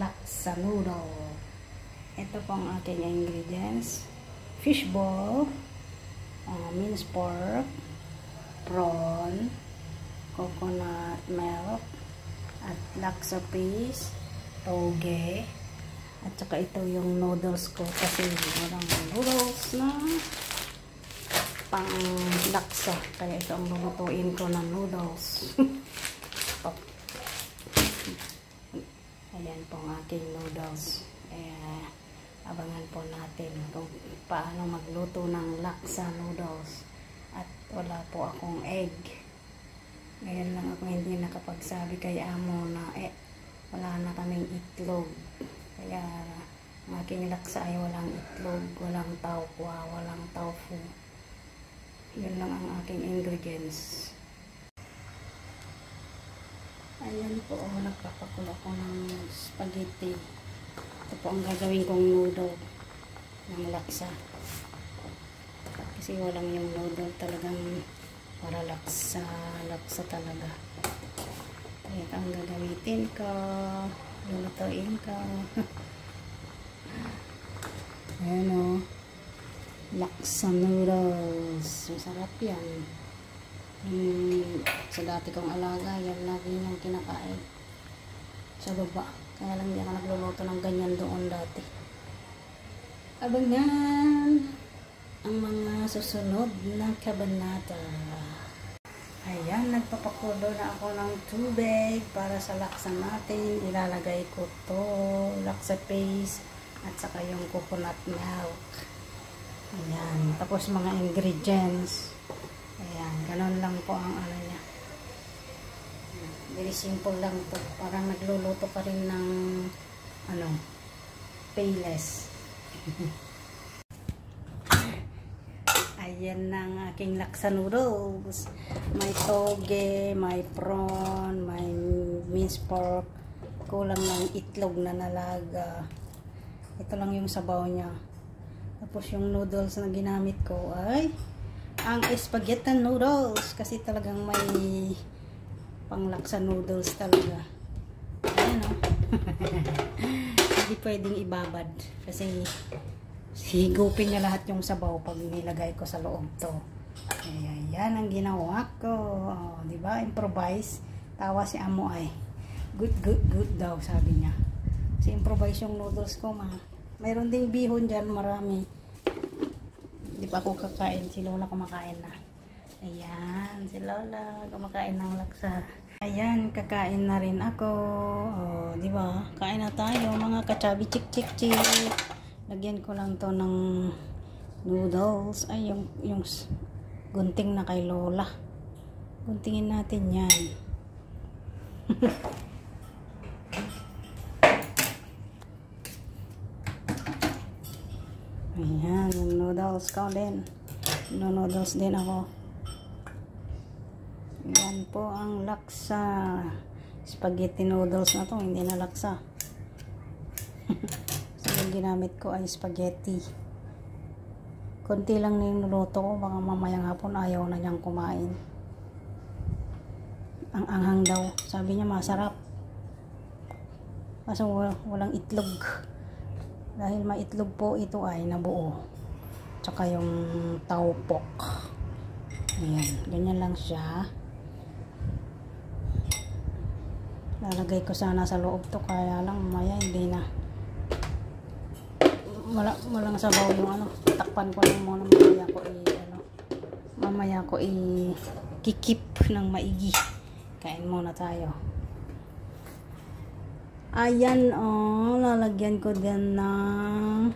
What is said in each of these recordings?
laksa noodle. Ito po ang aking ingredients. Fishball, minced pork, prawn, coconut milk, at laksa paste, toge, at saka ito yung noodles ko kasi walang noodles na pang laksa. Kaya ito ang lulutuin ko ng noodles. Ayan po ang aking noodles. Abangan po natin kung paano magluto ng laksa noodles. At wala po akong egg. Ngayon lang ako hindi nakapagsabi kay amo na wala na kaming itlog. Kaya ang aking laksa ay walang itlog, walang tauwa, walang tofu. Yun lang ang aking ingredients. Ayan po, nagpapakulo ko ng spaghetti. Ito po ang gagawin kong noodle ng laksa. Kasi walang yung noodle talagang para laksa talaga. Ayan ang gagamitin ko. Lulutuin ko. Ayan o. Laksa noodles. Masarap yan. Sa dati kong alaga, yan lagi niyang kinakain. Sa baba. Kaya lang hindi ako nagluluto ng ganyan doon dati. Abangan ang mga susunod na kabanata. Ayan, nagpapakulo na ako ng tubig para sa laksa natin. Ilalagay ko to, laksa paste, at saka yung coconut milk. Ayan, tapos mga ingredients. Ayan, ganun lang po ang ano niya. Very simple lang to. Parang nagluluto ka rin ng payless. Ayan na ang aking laksa noodles. May toge, may prawn, may minced pork. Kulang ng itlog na nalaga. Ito lang yung sabaw niya. Tapos yung noodles na ginamit ko ay ang spaghetti noodles. Kasi talagang may panglaksa noodles talaga. Ayan o. Hindi pwedeng ibabad. Kasi higupin niya lahat yung sabaw pag nilagay ko sa loob to. Ayan, yan ang ginawa ko. Oh, diba? Improvise. Tawa si amo ay. Good daw sabi niya. Kasi improvise yung noodles ko mayroon ding bihon dyan, marami. Hindi pa ako kakain. Si Lola kumakain na. Ayan, si Lola kumakain ng laksa. Ayan, kakain na rin ako. Oh, di ba? Kain na tayo, mga kachabi chik. Lagyan ko lang to ng noodles. Ay, yung gunting na kay Lola. Guntingin natin yan. Ayan, yung noodles ko din. Noodles din ako. Yan po ang laksa. Spaghetti noodles na to, hindi na laksa. So yung ginamit ko ay spaghetti. Konti lang na yung niluto ko, baka mamayang hapon ayaw na niyang kumain. Ang anghang daw, sabi niya masarap. Kaso walang itlog. Dahil may itlog po ito ay nabuo. Tsaka yung taupok. Ayan, ganyan lang siya. Lalagay ko sana sa loob to, kaya lang mamaya hindi na. Walang sabaw yung takpan ko lang muna, mamaya ko kikip ng maigi. Kain muna tayo. Ayan lalagyan ko din ng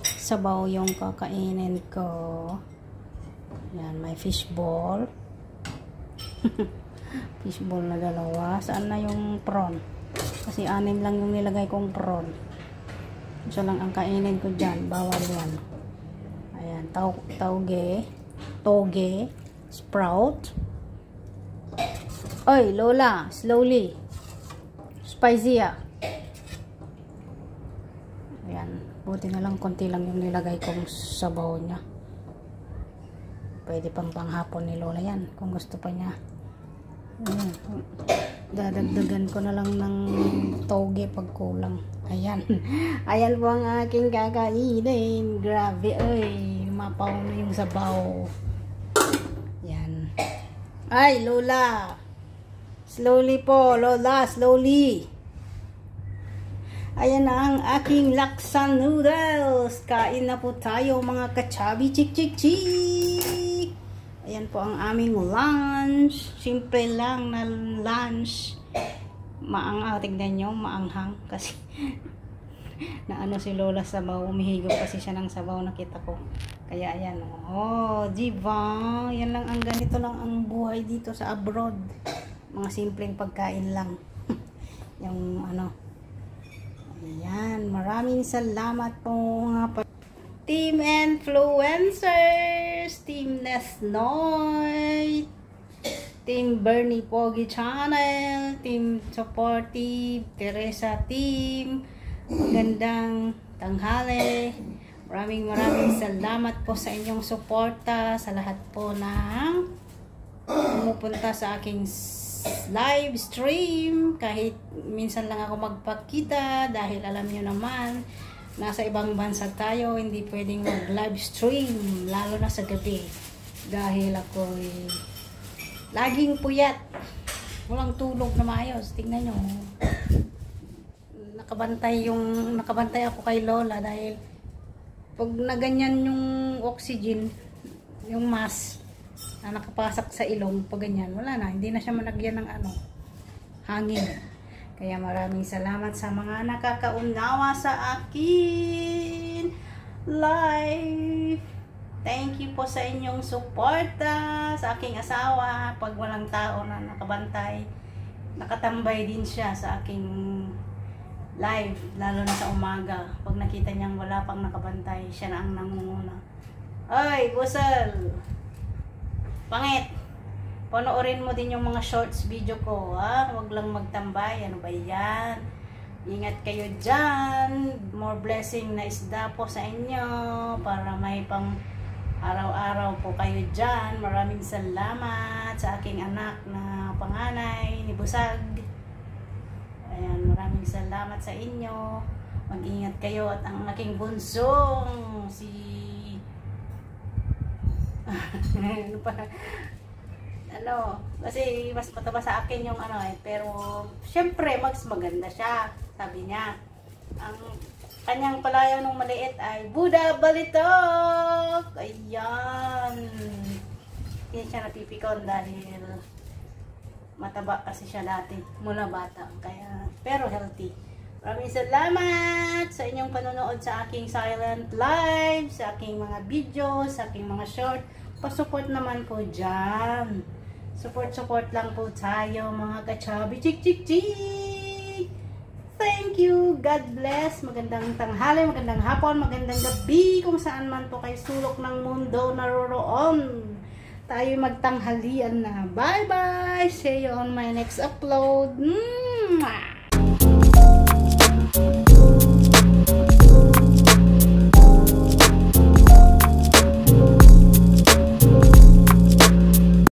sabaw yung kakainin ko. Yan, may fishball. Fishball na dalawa. Saan na yung prawn? Kasi 6 lang yung nilagay kong prawn. Isa lang ang kainin ko dyan. Bawal yan. Ayan, toge, sprout. Oy, Lola, slowly. Spicy ah. Ayan, buti na lang konti lang yung nilagay kong sabaw niya. Pwede pang panghapon ni Lola yan kung gusto pa niya. Dadagdagan ko na lang ng toge pag kulang. Ayan. Ayan po ang aking kakainin. Grabe, ay. Mapaw na yung sabaw. Yan. Ay, Lola. Slowly po, Lola. Slowly. Ayan na ang aking laksa noodles. Kain na po tayo mga kachabi. Chik, chik, chik. Ayan po ang aming lunch. Simple lang na lunch. Tignan nyo, maanghang. Kasi, na ano si Lola sabaw. Umihigop kasi siya ng sabaw, nakita ko. Kaya ayan, oh, diba? Yan lang, ang ganito lang ang buhay dito sa abroad. Mga simpleng pagkain lang. Yung ano. Ayan, maraming salamat po nga Team Influencers, Team Nesnoy, Team Bernie Pogi Channel, Team Supportive, Teresa Team, magandang tanghali. Maraming salamat po sa inyong suporta, sa lahat po ng pumupunta sa aking live stream. Kahit minsan lang ako magpakita dahil alam nyo naman, nasa ibang bansa tayo, hindi pwedeng mag live stream, lalo na sa gabi. Dahil ako'y laging puyat. Walang tulog na maayos. Tingnan nyo. Nakabantay ako kay Lola dahil pag naganyan yung oxygen, yung mask na nakapasak sa ilong, pag ganyan, wala na. Hindi na siya managyan ng ano, hangin. Kaya maraming salamat sa mga nakakaunawa sa akin live. Thank you po sa inyong suporta sa aking asawa. Pag walang tao na nakabantay, nakatambay din siya sa aking live, lalo na sa umaga. Pag nakita niyang wala pang nakabantay, siya na ang nangunguna. Ay, Busal! Pangit! Panoorin mo din yung mga shorts video ko, ha? Huwag lang magtambay. Ano ba yan? Ingat kayo dyan. More blessing na isda po sa inyo para may pang araw-araw po kayo dyan. Maraming salamat sa aking anak na panganay ni Busag. Ayan, maraming salamat sa inyo. Mag-ingat kayo at ang aking bunsong ano pa? Ano, kasi mas mataba sa akin yung ano pero syempre mas maganda siya, sabi niya. Ang kanyang palayaw nung maliit ay Buddha Balitok. Ayan, hindi siya napipikon dahil mataba kasi siya dati mula bata, kaya pero healthy. Maraming salamat sa inyong panonood sa aking silent live, sa aking mga videos, sa aking mga short. Pa-support naman po dyan. Support lang po tayo mga kachabi. Chik, chik, chik! Thank you! God bless! Magandang tanghali, magandang hapon, magandang gabi kung saan man po kayo sulok ng mundo naroroon. Tayo magtanghalian na. Bye-bye! See you on my next upload.